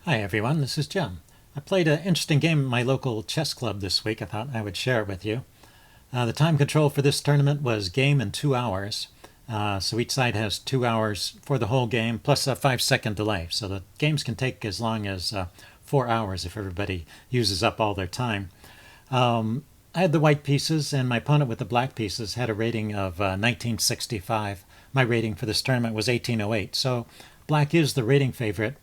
Hi everyone, this is Jim. I played an interesting game at my local chess club this week. I thought I would share it with you. The time control for this tournament was game in 2 hours. So each side has 2 hours for the whole game, plus a 5-second delay. So the games can take as long as 4 hours if everybody uses up all their time. I had the white pieces, and my opponent with the black pieces had a rating of 1965. My rating for this tournament was 1808. So black is the rating favorite.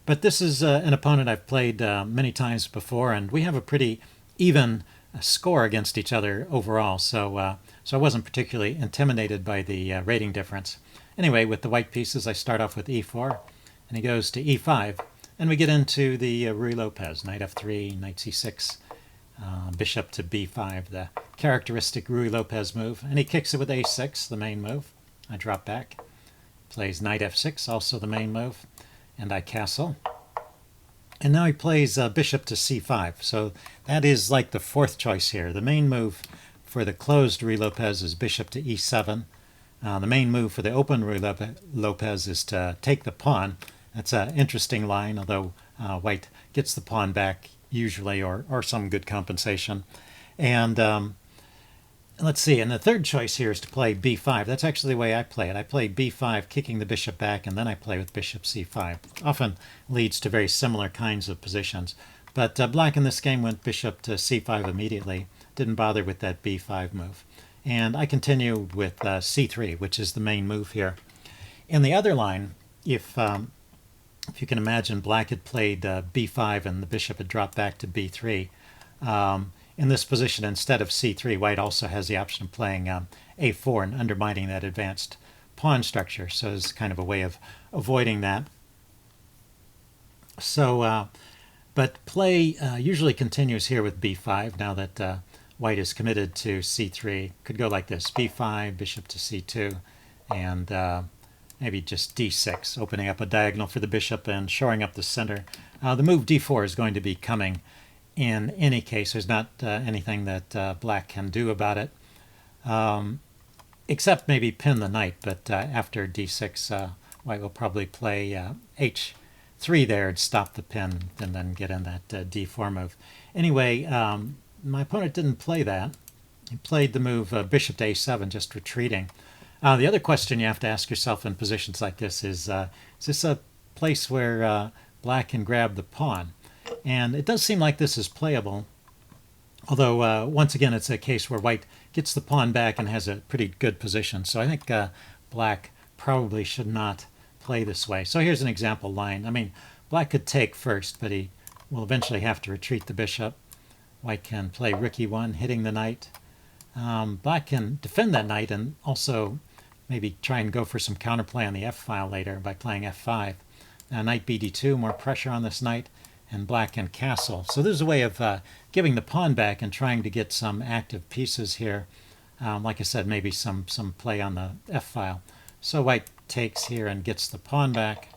But this is an opponent I've played many times before, and we have a pretty even score against each other overall. So I wasn't particularly intimidated by the rating difference. Anyway, with the white pieces, I start off with e4, and he goes to e5, and we get into the Ruy Lopez, knight f3, knight c6, bishop to b5, the characteristic Ruy Lopez move, and he kicks it with a6, the main move. I drop back, plays knight f6, also the main move, and I castle. And now he plays bishop to c5. So that is like the fourth choice here. The main move for the closed Ruy Lopez is bishop to e7. The main move for the open Ruy Lopez is to take the pawn. That's an interesting line, although white gets the pawn back usually, or some good compensation. And let's see, and the third choice here is to play b5. That's actually the way I play it. I play b5, kicking the bishop back, and then I play with bishop c5. Often leads to very similar kinds of positions. But black in this game went bishop to c5 immediately. Didn't bother with that b5 move. And I continue with c3, which is the main move here. In the other line, if you can imagine, black had played b5 and the bishop had dropped back to b3. In this position, instead of c3, white also has the option of playing a4 and undermining that advanced pawn structure. So it's kind of a way of avoiding that. So, but play usually continues here with b5 now that white is committed to c3. Could go like this, b5, bishop to c2, and maybe just d6, opening up a diagonal for the bishop and shoring up the center. The move d4 is going to be coming in any case. There's not anything that black can do about it, except maybe pin the knight. But after d6, white will probably play h3 there and stop the pin, and then get in that d4 move. Anyway, my opponent didn't play that. He played the move bishop to a7, just retreating. The other question you have to ask yourself in positions like this is this a place where black can grab the pawn? And it does seem like this is playable, although once again it's a case where white gets the pawn back and has a pretty good position. So I think black probably should not play this way. So here's an example line. I mean, black could take first, but he will eventually have to retreat the bishop. White can play rook e1, hitting the knight. Black can defend that knight and also maybe try and go for some counterplay on the f-file later by playing f5. Now knight bd2, more pressure on this knight, and black can castle. So there's a way of giving the pawn back and trying to get some active pieces here. Like I said, maybe some play on the f-file. So white takes here and gets the pawn back.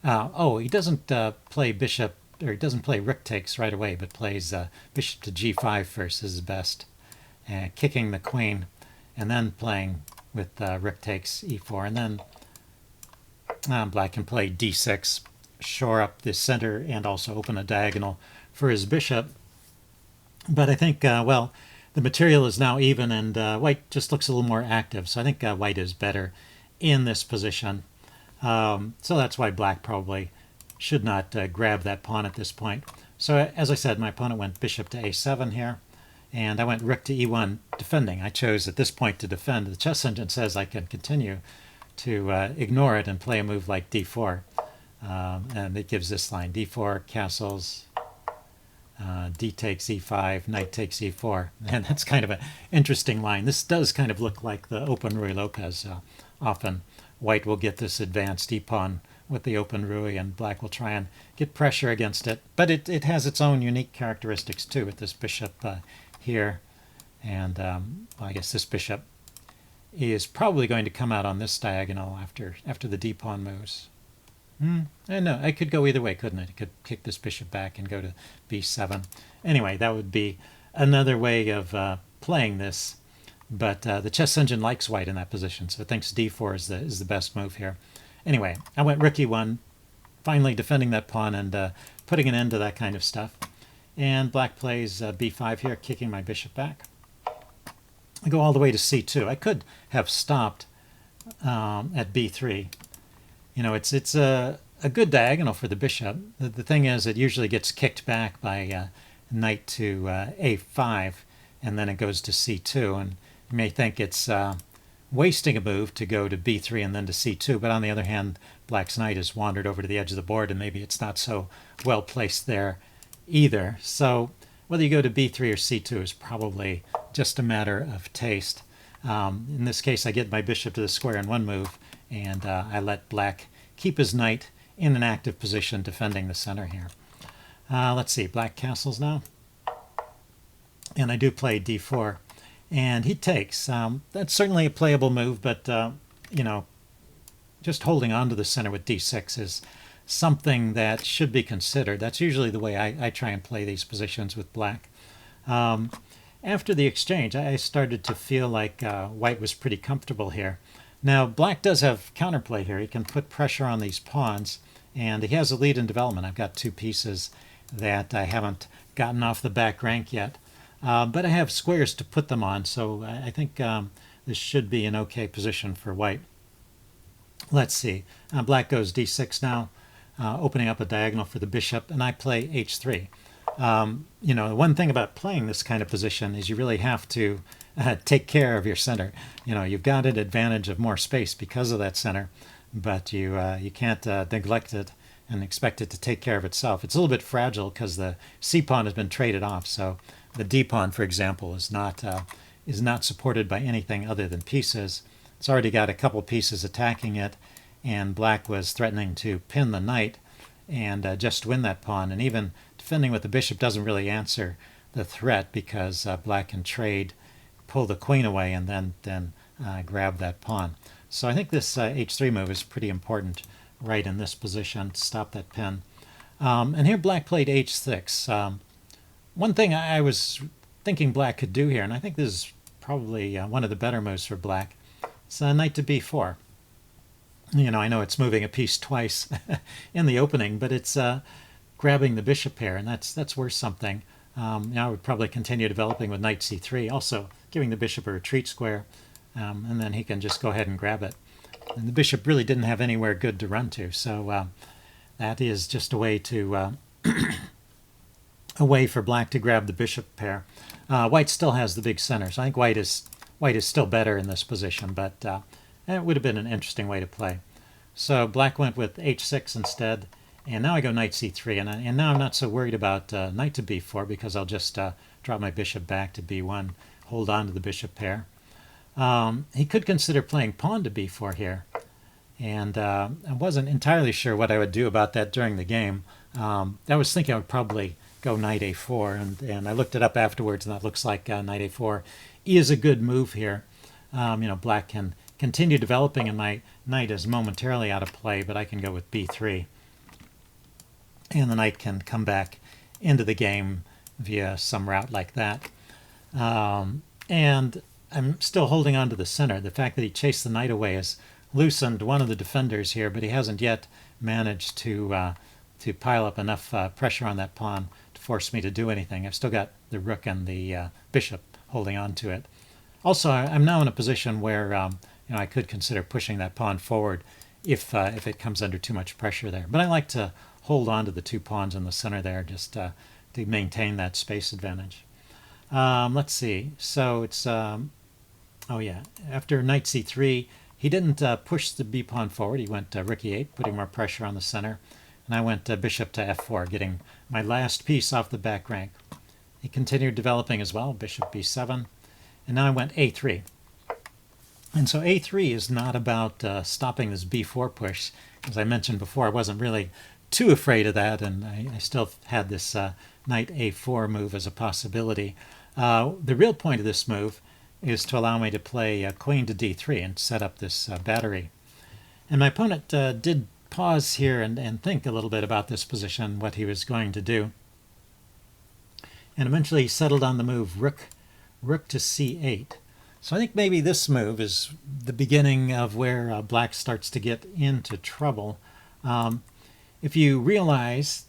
He doesn't play bishop, or he doesn't play rook takes right away, but plays bishop to g5 first is best, kicking the queen, and then playing with rook takes e4, and then black can play d6, shore up the center and also open a diagonal for his bishop. But I think, well, the material is now even, and white just looks a little more active. So I think white is better in this position. So that's why black probably should not grab that pawn at this point. So as I said, my opponent went bishop to a7 here, and I went rook to e1 defending. I chose at this point to defend. The chess engine says I can continue to ignore it and play a move like d4. And it gives this line, d4 castles, d takes e5, knight takes e4. And that's kind of an interesting line. This does kind of look like the open Ruy Lopez. Often white will get this advanced e-pawn with the open Ruy, and black will try and get pressure against it. But it has its own unique characteristics too, with this bishop here. And well, I guess this bishop is probably going to come out on this diagonal after the d-pawn moves. I know, I could go either way, couldn't it? I could kick this bishop back and go to b7. Anyway, that would be another way of playing this. But the chess engine likes white in that position, so it thinks d4 is the best move here. Anyway, I went rook e1, finally defending that pawn and putting an end to that kind of stuff. And black plays b5 here, kicking my bishop back. I go all the way to c2. I could have stopped at b3. You know, it's a good diagonal for the bishop. The thing is, it usually gets kicked back by knight to a5, and then it goes to c2. And you may think it's wasting a move to go to b3 and then to c2, but on the other hand, black's knight has wandered over to the edge of the board, and maybe it's not so well placed there either. So whether you go to b3 or c2 is probably just a matter of taste. In this case, I get my bishop to the square in one move, and I let black keep his knight in an active position defending the center here. Let's see, black castles now. And I do play d4. And he takes. That's certainly a playable move, but, you know, just holding on to the center with d6 is something that should be considered. That's usually the way I try and play these positions with black. After the exchange, I started to feel like white was pretty comfortable here. Now, black does have counterplay here. He can put pressure on these pawns, and he has a lead in development. I've got two pieces that I haven't gotten off the back rank yet. But I have squares to put them on, so I think this should be an okay position for white. Let's see. Black goes d6 now, opening up a diagonal for the bishop, and I play h3. You know, one thing about playing this kind of position is you really have to take care of your center. You know, you've got an advantage of more space because of that center, but you can't neglect it and expect it to take care of itself. It's a little bit fragile because the c-pawn has been traded off, so the d-pawn, for example, is not supported by anything other than pieces. It's already got a couple pieces attacking it, and black was threatening to pin the knight and just win that pawn. And even defending with the bishop doesn't really answer the threat because black can trade, pull the queen away, and then grab that pawn. So I think this h3 move is pretty important right in this position to stop that pin. And here black played h6. One thing I was thinking black could do here, and I think this is probably one of the better moves for black, is knight to b4. You know, I know it's moving a piece twice in the opening, but it's grabbing the bishop pair, and that's worth something. Now I would probably continue developing with knight c3, also giving the bishop a retreat square, and then he can just go ahead and grab it. And the bishop really didn't have anywhere good to run to, so that is just a way to a way for black to grab the bishop pair. White still has the big center, so I think white is still better in this position, but it would have been an interesting way to play. So black went with h6 instead, and now I go knight c3, and now I'm not so worried about knight to b4 because I'll just drop my bishop back to b1, hold on to the bishop pair. He could consider playing pawn to b4 here, and I wasn't entirely sure what I would do about that during the game. I was thinking I would probably go knight a4, and I looked it up afterwards, and that looks like knight a4 is a good move here. You know, black can continue developing, and my knight is momentarily out of play, but I can go with b3, and the knight can come back into the game via some route like that. And I'm still holding on to the center. The fact that he chased the knight away has loosened one of the defenders here, but he hasn't yet managed to pile up enough pressure on that pawn to force me to do anything. I've still got the rook and the bishop holding on to it. Also, I'm now in a position where you know, I could consider pushing that pawn forward if it comes under too much pressure there. But I like to hold on to the two pawns in the center there just to maintain that space advantage. Let's see. So it's oh yeah, after knight c3, he didn't push the b pawn forward. He went rook e8, putting more pressure on the center. And I went bishop to f4, getting my last piece off the back rank. He continued developing as well, bishop b7. And now I went a3. And so a3 is not about stopping this b4 push. As I mentioned before, I wasn't really too afraid of that, and I still had this knight a4 move as a possibility. The real point of this move is to allow me to play queen to d3 and set up this battery. And my opponent did pause here and think a little bit about this position, what he was going to do. And eventually he settled on the move rook to c8. So I think maybe this move is the beginning of where black starts to get into trouble. if you realize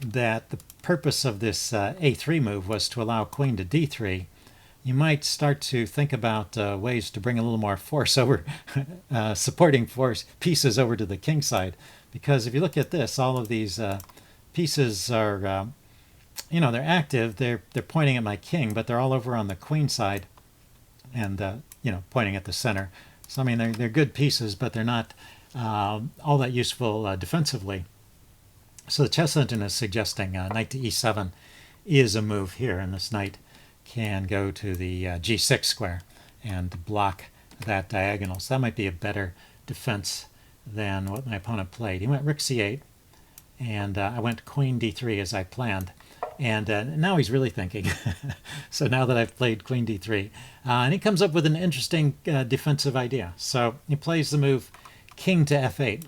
that the purpose of this a3 move was to allow queen to d3, you might start to think about ways to bring a little more force over, supporting force pieces over to the king side. Because if you look at this, all of these pieces are, they're active. They're pointing at my king, but they're all over on the queen side, and pointing at the center. So I mean, they're good pieces, but they're not all that useful defensively. So the chess engine is suggesting knight to e7 is a move here, and this knight can go to the g6 square and block that diagonal. So that might be a better defense than what my opponent played. He went rook c8, and I went queen d3 as I planned. And now he's really thinking. So now that I've played queen d3, and he comes up with an interesting defensive idea. So he plays the move king to f8.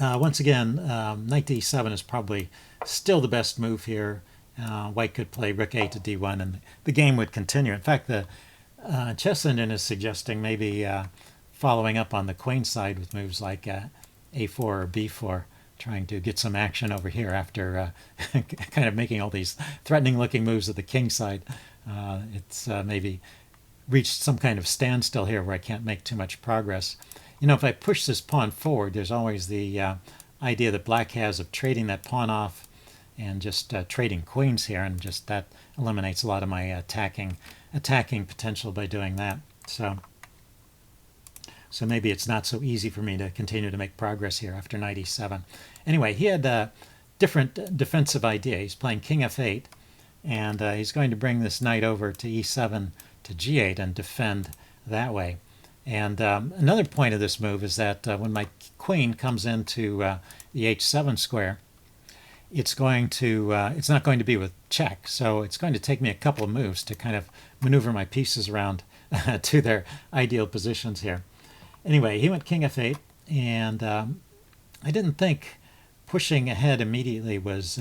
Once again, knight to e7 is probably still the best move here. White could play rook a to d1, and the game would continue. In fact, the chess engine is suggesting maybe following up on the queen side with moves like a4 or b4, trying to get some action over here after kind of making all these threatening-looking moves at the king side. It's maybe reached some kind of standstill here where I can't make too much progress. If I push this pawn forward, there's always the idea that black has of trading that pawn off and just trading queens here, and just that eliminates a lot of my attacking potential by doing that. So maybe it's not so easy for me to continue to make progress here after knight e7. Anyway, he had a different defensive idea. He's playing king f8, and he's going to bring this knight over to e7 to g8 and defend that way. And another point of this move is that when my queen comes into the h7 square, it's not going to be with check. So it's going to take me a couple of moves to kind of maneuver my pieces around to their ideal positions here. Anyway, he went king f8, and I didn't think pushing ahead immediately was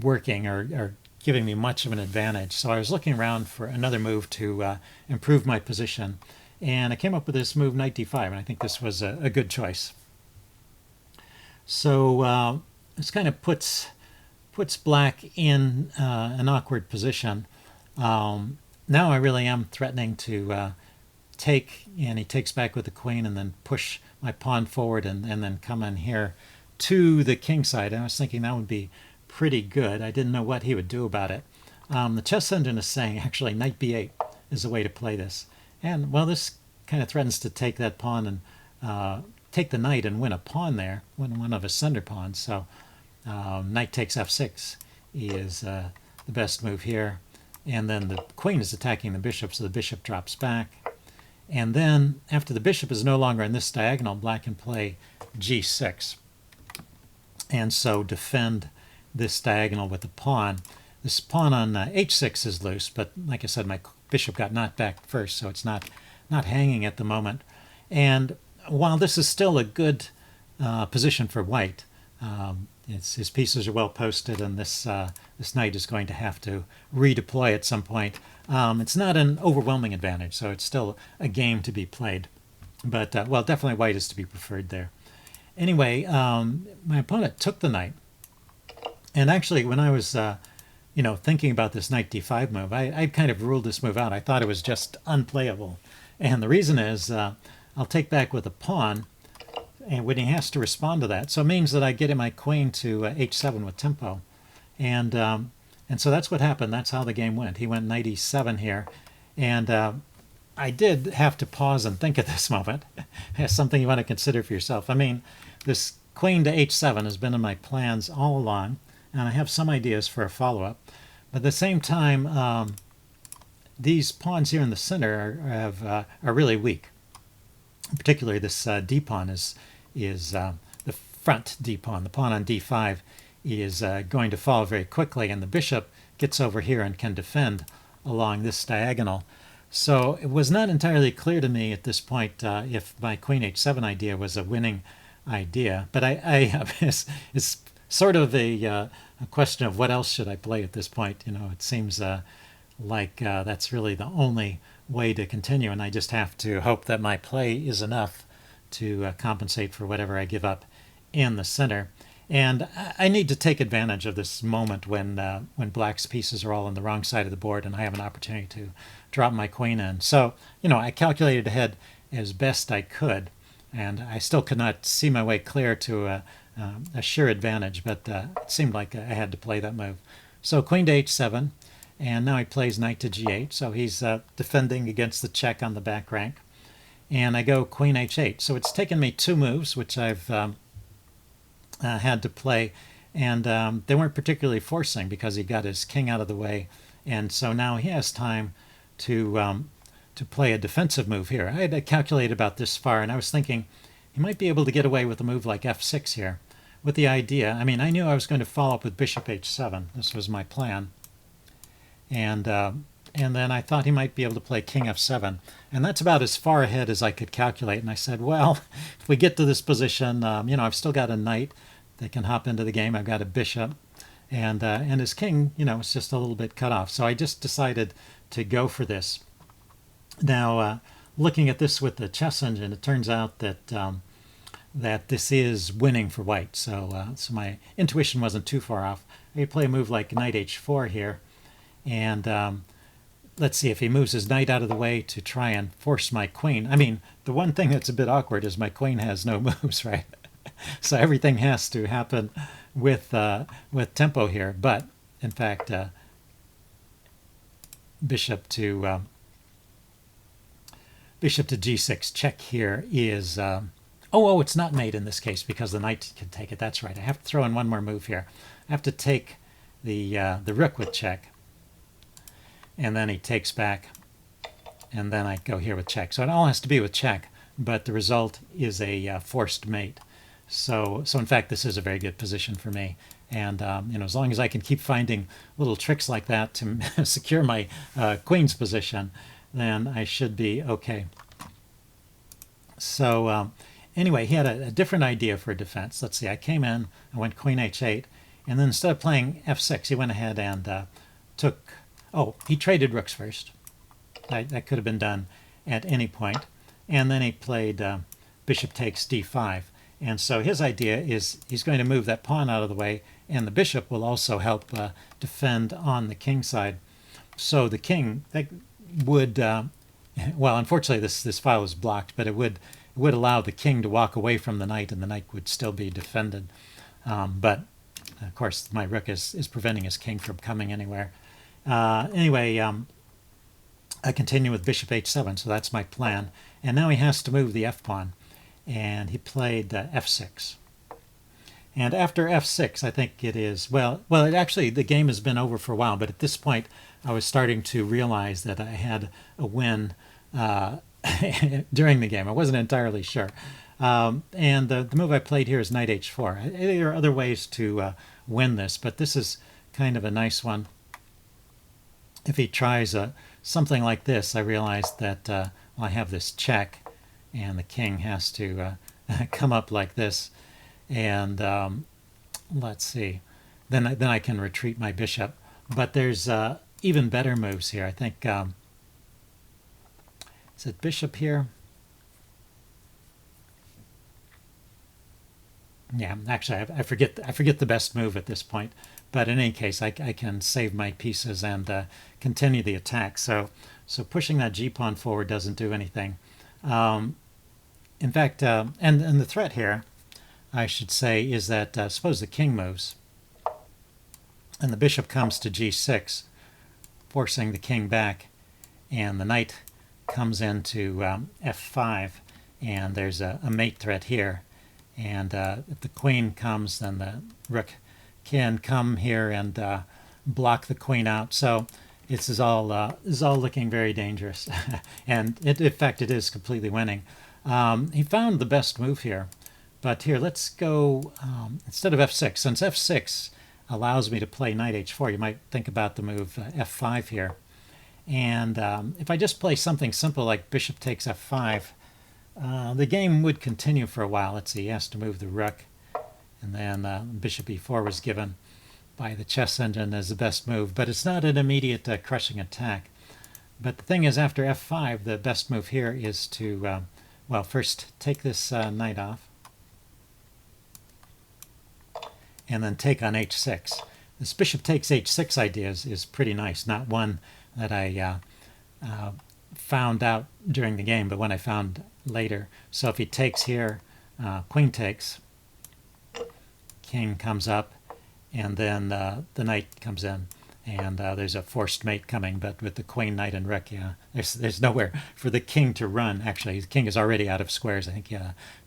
working or giving me much of an advantage. So I was looking around for another move to improve my position, and I came up with this move knight d5, and I think this was a good choice. So this kind of puts black in an awkward position. Now I really am threatening to take, and he takes back with the queen and then push my pawn forward and then come in here to the king side. I was thinking that would be pretty good. I didn't know what he would do about it. The chess engine is saying actually knight b8 is a way to play this. And well, this kind of threatens to take that pawn and take the knight and win a pawn there, win one of his center pawns. So knight takes f6 is the best move here. And then the queen is attacking the bishop, so the bishop drops back. And then after the bishop is no longer in this diagonal, black can play g6. And so defend this diagonal with the pawn. This pawn on h6 is loose, but like I said, my bishop got knocked back first, so it's not hanging at the moment. And while this is still a good position for white, his pieces are well posted, and this knight is going to have to redeploy at some point. It's not an overwhelming advantage, so it's still a game to be played. But, well, definitely white is to be preferred there. Anyway, my opponent took the knight. And actually, when I was thinking about this knight d5 move, I kind of ruled this move out. I thought it was just unplayable. And the reason is I'll take back with a pawn, and when he has to respond to that. So it means that I get in my queen to h7 with tempo. And so that's what happened. That's how the game went. He went knight e7 here. And I did have to pause and think at this moment. It's something you want to consider for yourself. I mean, this queen to h7 has been in my plans all along, and I have some ideas for a follow-up. But at the same time, these pawns here in the center are really weak. Particularly this d pawn is the front d pawn. The pawn on d5 is going to fall very quickly, and the bishop gets over here and can defend along this diagonal. So it was not entirely clear to me at this point if my queen h7 idea was a winning idea. But it's sort of a question of what else should I play at this point. It seems like that's really the only way to continue, and I just have to hope that my play is enough to compensate for whatever I give up in the center. And I need to take advantage of this moment when black's pieces are all on the wrong side of the board and I have an opportunity to drop my queen in. So, I calculated ahead as best I could, and I still could not see my way clear to a sure advantage, but it seemed like I had to play that move. So queen to h7, and now he plays knight to g8, so he's defending against the check on the back rank. And I go queen h8. So it's taken me 2 moves, which I've had to play, and they weren't particularly forcing because he got his king out of the way, and so now he has time to play a defensive move here. I had calculated about this far, and I was thinking he might be able to get away with a move like f6 here, with the idea, I knew I was going to follow up with bishop h7. This was my plan, and then I thought he might be able to play king f7, and that's about as far ahead as I could calculate. And I said, well, if we get to this position, I've still got a knight that can hop into the game. I've got a bishop, and his king, is just a little bit cut off. So I just decided to go for this. Now, looking at this with the chess engine, it turns out that that this is winning for white. So my intuition wasn't too far off. I play a move like knight h4 here, and let's see if he moves his knight out of the way to try and force my queen. The one thing that's a bit awkward is my queen has no moves, right? So everything has to happen with tempo here. But in fact, bishop to g6 check here is it's not mate in this case because the knight can take it. That's right. I have to throw in one more move here. I have to take the rook with check, and then he takes back, and then I go here with check. So it all has to be with check, but the result is a forced mate. So in fact, this is a very good position for me. And as long as I can keep finding little tricks like that to secure my queen's position, then I should be okay. So anyway, he had a different idea for defense. Let's see, I came in, I went queen h8, and then instead of playing f6, he went ahead and he traded rooks first. That could have been done at any point. And then he played bishop takes d5. And so his idea is he's going to move that pawn out of the way, and the bishop will also help defend on the king side. So the king would, unfortunately this file is blocked, but it would allow the king to walk away from the knight, and the knight would still be defended. But of course, my rook is preventing his king from coming anywhere. Anyway, I continue with bishop h7, so that's my plan. And now he has to move the f-pawn, and he played f6. And after f6, I think it is, actually the game has been over for a while, but at this point I was starting to realize that I had a win during the game. I wasn't entirely sure. And the move I played here is knight h4. There are other ways to win this, but this is kind of a nice one. If he tries something like this, I realized that I have this check, and the king has to come up like this, and let's see, then I can retreat my bishop. But there's even better moves here. I think is it bishop here? Yeah, actually, I forget the best move at this point. But in any case, I can save my pieces and continue the attack. So pushing that g-pawn forward doesn't do anything. In fact, and the threat here, I should say, is that suppose the king moves, and the bishop comes to g6, forcing the king back, and the knight comes into f5, and there's a mate threat here. And if the queen comes, then the rook can come here and block the queen out. So this is all looking very dangerous, and in fact it is completely winning. He found the best move here, but here let's go instead of f6. Since f6 allows me to play knight h4, you might think about the move f5 here. And if I just play something simple like bishop takes f5, the game would continue for a while. Let's see, he has to move the rook, and then bishop e4 was given by the chess engine as the best move, but it's not an immediate crushing attack. But the thing is, after f5, the best move here is to, first take this knight off, and then take on h6. This bishop takes h6 idea is pretty nice. Not one that I found out during the game, but one I found later. So if he takes here, queen takes, king comes up, and then the knight comes in. And there's a forced mate coming, but with the queen, knight, and rook, yeah, there's nowhere for the king to run. Actually, the king is already out of squares. I think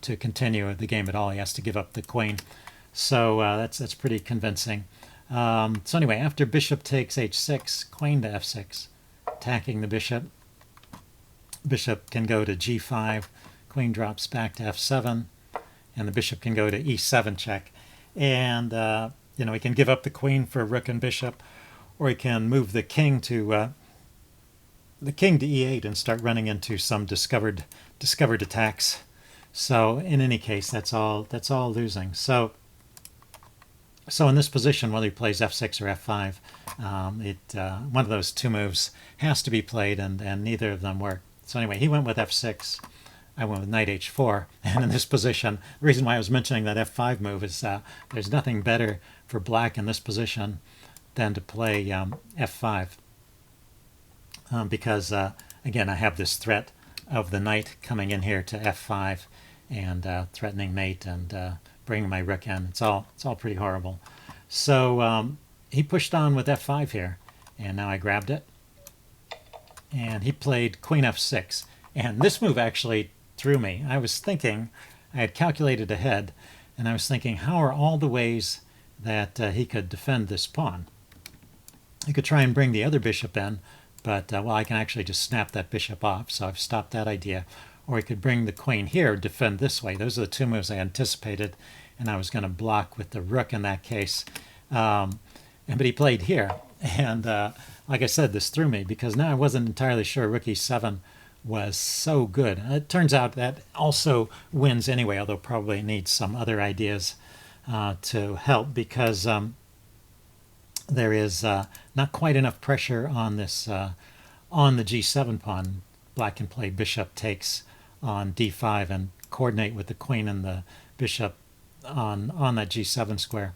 to continue the game at all, he has to give up the queen. So that's pretty convincing. So anyway, after bishop takes h6, queen to f6, attacking the bishop. Bishop can go to g5, queen drops back to f7, and the bishop can go to e7 check. And he can give up the queen for rook and bishop, or he can move the king to e8 and start running into some discovered attacks. So in any case, that's all losing. So in this position, whether he plays f6 or f5, one of those two moves has to be played, and neither of them work. So anyway, he went with f6. I went with knight h4, and in this position, the reason why I was mentioning that f5 move is there's nothing better for black in this position than to play f5, because again, I have this threat of the knight coming in here to f5 and threatening mate and bringing my rook in. It's all pretty horrible. So he pushed on with f5 here, and now I grabbed it, and he played queen f6, and this move actually threw me. I was thinking, I had calculated ahead, and I was thinking, how are all the ways that he could defend this pawn? He could try and bring the other bishop in, but well, I can actually just snap that bishop off, so I've stopped that idea. Or he could bring the queen here, defend this way. Those are the two moves I anticipated, and I was going to block with the rook in that case. But he played here, and like I said, this threw me, because now I wasn't entirely sure rook e7 was so good. It turns out that also wins anyway, although probably needs some other ideas to help, because there is not quite enough pressure on this on the g7 pawn. Black can play bishop takes on d5 and coordinate with the queen and the bishop on that g7 square.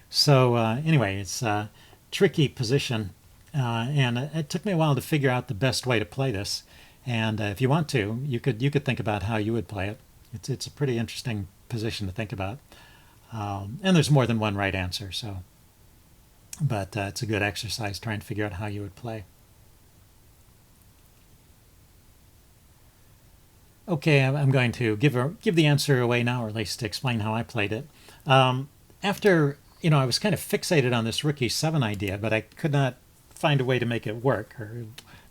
So anyway, it's a tricky position, and it took me a while to figure out the best way to play this. And if you want to, you could think about how you would play it. It's a pretty interesting position to think about, and there's more than one right answer. So, but it's a good exercise trying to figure out how you would play. Okay, I'm going to give the answer away now, or at least explain how I played it. After I was kind of fixated on this rook e7 idea, but I could not find a way to make it work, or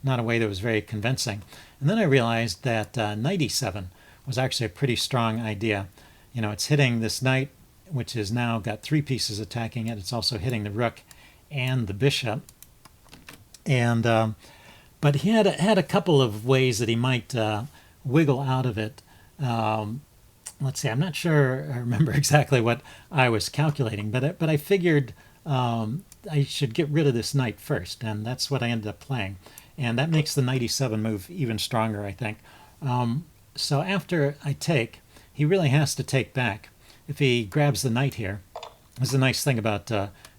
not a way that was very convincing. And then I realized that knight e7 was actually a pretty strong idea. It's hitting this knight, which has now got three pieces attacking it. It's also hitting the rook and the bishop. And but he had a couple of ways that he might wiggle out of it. Let's see, I'm not sure I remember exactly what I was calculating, but I figured I should get rid of this knight first, and that's what I ended up playing. And that makes the knight e7 move even stronger, I think. So after I take, he really has to take back. If he grabs the knight here, this is the nice thing about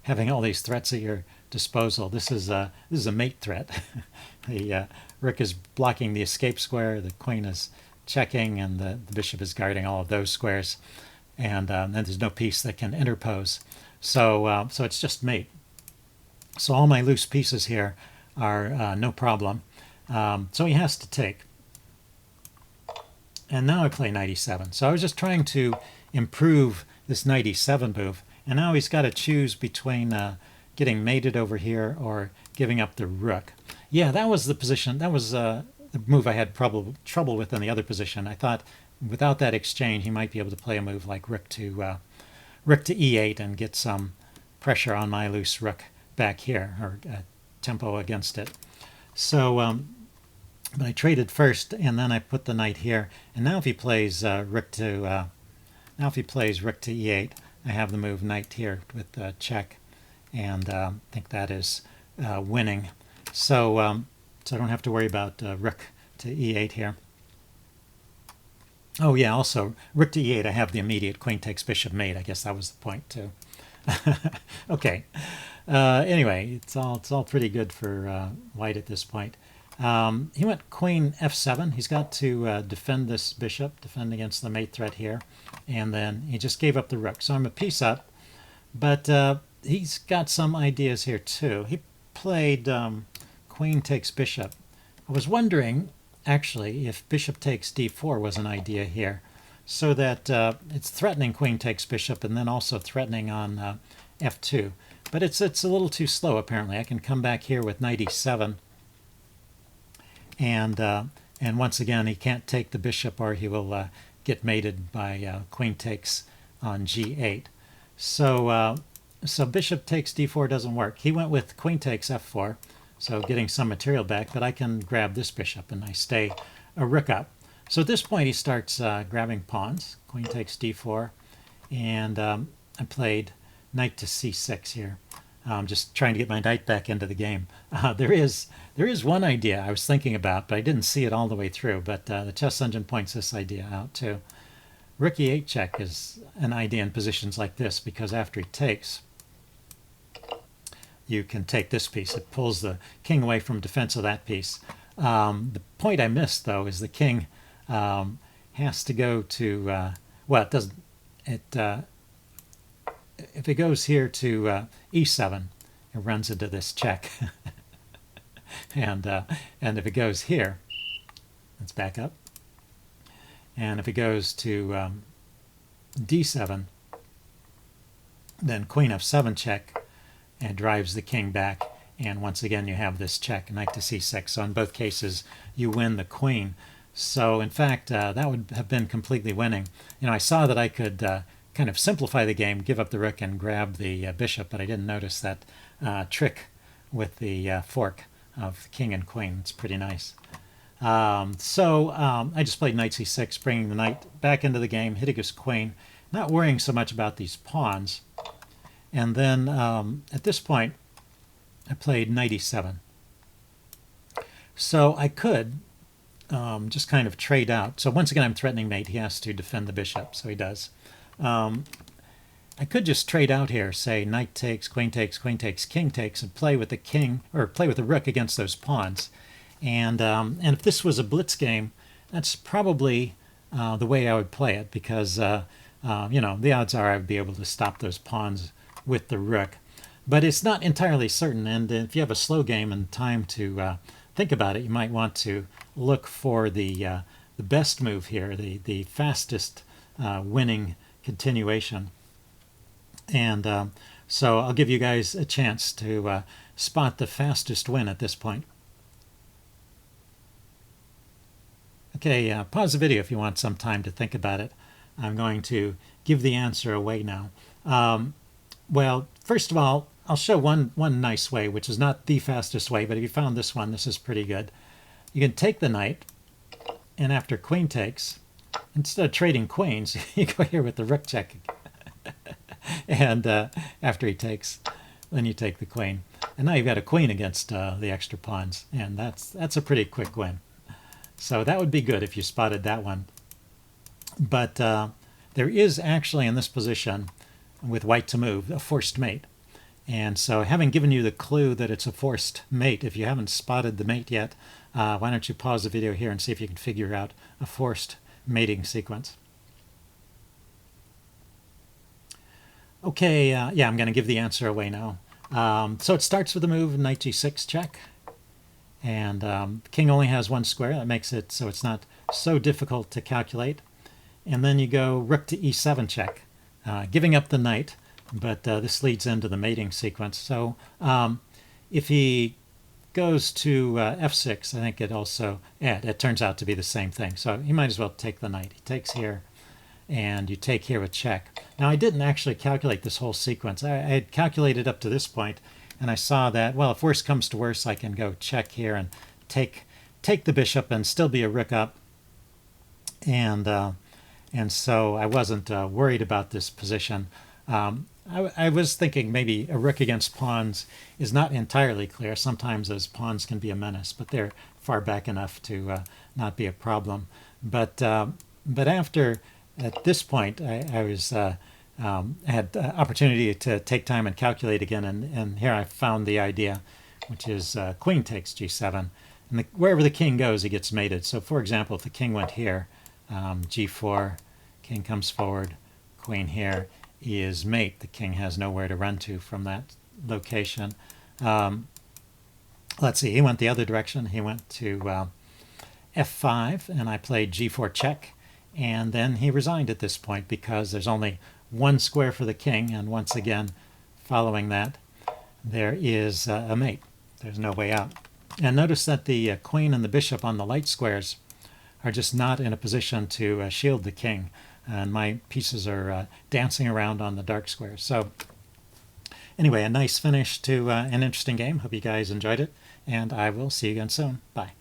having all these threats at your disposal. This is a mate threat. The rook is blocking the escape square, the queen is checking, and the bishop is guarding all of those squares. And then there's no piece that can interpose. So it's just mate. So all my loose pieces here are no problem. So he has to take. And now I play knight e7. So I was just trying to improve this knight e7 move. And now he's got to choose between getting mated over here or giving up the rook. Yeah, that was the position. That was the move I had trouble with in the other position. I thought without that exchange, he might be able to play a move like rook to e8 and get some pressure on my loose rook back here, or tempo against it. So, but I traded first, and then I put the knight here. And now if he plays rook to e8, I have the move knight here with check, and I think that is winning. So so I don't have to worry about rook to e8 here. Oh yeah, also rook to e8, I have the immediate queen takes bishop mate. I guess that was the point too. Okay. Anyway, it's all pretty good for white at this point. He went queen f7. He's got to defend this bishop, defend against the mate threat here, and then he just gave up the rook. So I'm a piece up, but he's got some ideas here too. He played queen takes bishop. I was wondering, actually, if bishop takes d4 was an idea here, so that it's threatening queen takes bishop and then also threatening on f2. But it's a little too slow, apparently. I can come back here with knight e7, and once again, he can't take the bishop or he will get mated by queen takes on g8. So bishop takes d4 doesn't work. He went with queen takes f4, so getting some material back, but I can grab this bishop and I stay a rook up. So at this point he starts grabbing pawns. Queen takes d4, and I played knight to c6 here. Just trying to get my knight back into the game. There is one idea I was thinking about, but I didn't see it all the way through. But the chess engine points this idea out too. Rook e8 check is an idea in positions like this, because after he takes, you can take this piece. It pulls the king away from defense of that piece. The point I missed, though, is the king has to go to, well, it doesn't, if it goes here to e7, it runs into this check. and if it goes here, let's back up. And if it goes to d7, then queen f7 check, and drives the king back. And once again, you have this check, knight to c6. So in both cases, you win the queen. So in fact, that would have been completely winning. You know, I saw that I could kind of simplify the game, give up the rook and grab the bishop, but I didn't notice that trick with the fork of the king and queen. It's pretty nice. So I just played knight c6, bringing the knight back into the game, hitting his queen, not worrying so much about these pawns. And then at this point, I played knight e7. So I could just kind of trade out. So once again, I'm threatening mate. He has to defend the bishop, so he does. I could just trade out here, say knight takes, king takes, king takes, and play with the king, or play with the rook against those pawns. And if this was a blitz game, that's probably the way I would play it, because you know, the odds are I would be able to stop those pawns with the rook. But it's not entirely certain, and if you have a slow game and time to think about it, you might want to look for the best move here, the fastest winning continuation. And so I'll give you guys a chance to spot the fastest win at this point. Okay, pause the video if you want some time to think about it. I'm going to give the answer away now. Well, first of all, I'll show one nice way, which is not the fastest way, but if you found this one, this is pretty good. You can take the knight, and after queen takes, instead of trading queens, you go here with the rook check. And after he takes, then you take the queen. And now you've got a queen against the extra pawns, and that's a pretty quick win. So that would be good if you spotted that one. But there is actually in this position, with white to move, a forced mate. And so having given you the clue that it's a forced mate, if you haven't spotted the mate yet, why don't you pause the video here and see if you can figure out a forced mating sequence. Okay, yeah, I'm going to give the answer away now. So it starts with the move knight g6 check. And king only has one square. That makes it so it's not so difficult to calculate. And then you go rook to e7 check, giving up the knight, but this leads into the mating sequence. So if he goes to f6, I think it also, it turns out to be the same thing. So you might as well take the knight. He takes here, and you take here with check. Now I didn't actually calculate this whole sequence. I had calculated up to this point, and I saw that, well, if worse comes to worse, I can go check here and take the bishop and still be a rook up. And so I wasn't worried about this position. I was thinking maybe a rook against pawns is not entirely clear. Sometimes those pawns can be a menace, but they're far back enough to not be a problem. But after, at this point, I was had opportunity to take time and calculate again, and here I found the idea, which is queen takes g7, and wherever the king goes, he gets mated. So, for example, if the king went here, g4, king comes forward, queen here, is mate. The king has nowhere to run to from that location. Let's see, he went the other direction. He went to f5, and I played g4 check, and then he resigned at this point because there's only one square for the king, and once again, following that, there is a mate. There's no way out. And notice that the queen and the bishop on the light squares are just not in a position to shield the king, and my pieces are dancing around on the dark squares. So anyway, a nice finish to an interesting game. Hope you guys enjoyed it, and I will see you again soon. Bye.